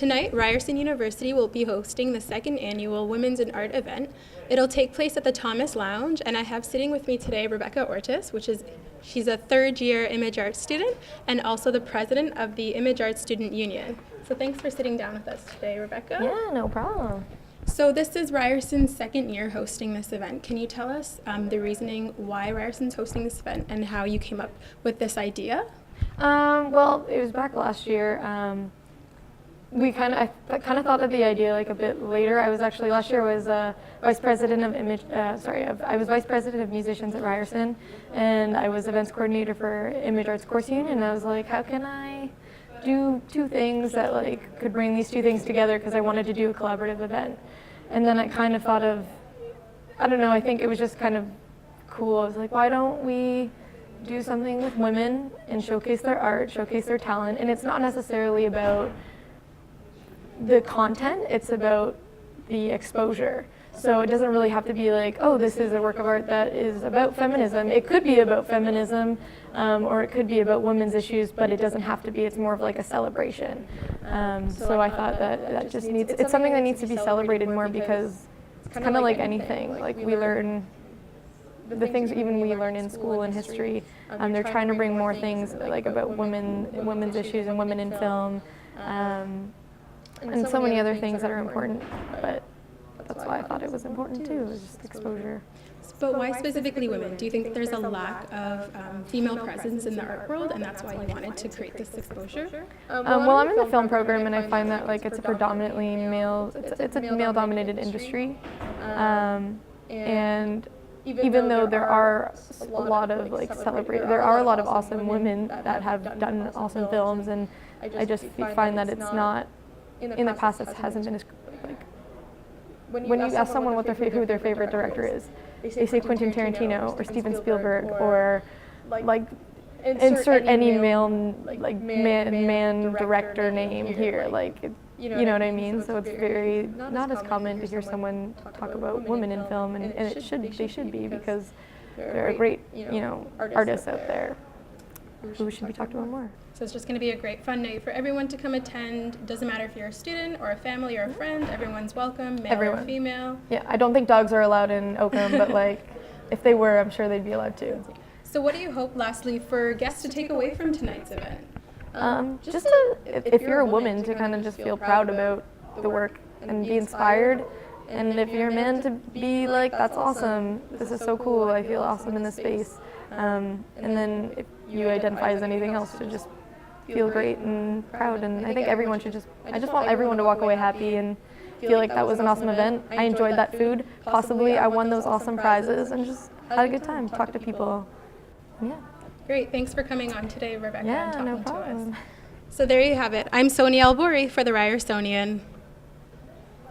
Tonight, Ryerson University will be hosting the second annual Women's in Art event. It'll take place at the Thomas Lounge, and I have sitting with me today Rebeca Ortiz, she's a third-year Image Arts student and also the president of the Image Arts Student Union. So thanks for sitting down with us today, Rebeca. Yeah, no problem. So this is Ryerson's second year hosting this event. Can you tell us the reasoning why Ryerson's hosting this event and how you came up with this idea? Well, it was back last year. I kind of thought of the idea like a bit later. Last year I was vice president of musicians at Ryerson, and I was events coordinator for Image Arts Course Union. And I was like, how can I do two things that like could bring these two things together? Because I wanted to do a collaborative event. And then I kind of thought of, I don't know, I think it was just kind of cool. I was like, why don't we do something with women and showcase their art, showcase their talent? And it's not necessarily about the content, it's about the exposure. So it doesn't really have to be like, oh, this is a work of art that is about feminism. It could be about feminism, or it could be about women's issues, but it doesn't have to be. It's more of like a celebration. So I thought that just needs, it's something that needs to be celebrated more, because it's kind of like anything. Like we learn the things even we learn in school and history. They're trying to bring more things like about women's issues and women in film, and so many other things that are important. But that's why I thought it was important too, was just exposure. But why specifically women? Do you think there's a lack of female presence in the art world, and that's why you wanted to create this exposure? Well, I'm in the film program, and I find that like it's a predominantly male, it's a male-dominated industry, and even though there are a lot of there are a lot of awesome women that have done awesome films, and I just find that it's not, in the past, it hasn't been as like. When you ask someone who their favorite director is, they say Quentin Tarantino or Steven Spielberg, or like insert any male man director name here, like you know what I mean. So it's very not as common to hear someone talk about women in film, and they should be, because there are great artists out there who should be talked about more. So it's just going to be a great fun night for everyone to come attend. Doesn't matter if you're a student or a family or a friend, everyone's welcome, male or female. Yeah, I don't think dogs are allowed in Oakham, but like if they were, I'm sure they'd be allowed too. So what do you hope, lastly, for guests to take away from tonight's event? If you're a woman, to kind of just feel proud about the work and be inspired. And if you're a man, to be like, that's awesome, this is so cool, I feel awesome in this space. And then if you identify as anything else, to just feel great and proud. And I think everyone should I just want everyone to walk away happy and feel like that was an awesome event. I enjoyed that food. Possibly I won those awesome prizes and just had a good time, talked to people. Yeah. Great, thanks for coming on today, Rebecca, yeah, and talking no problem. to us. So there you have it. I'm Sonia Boury for the Ryersonian.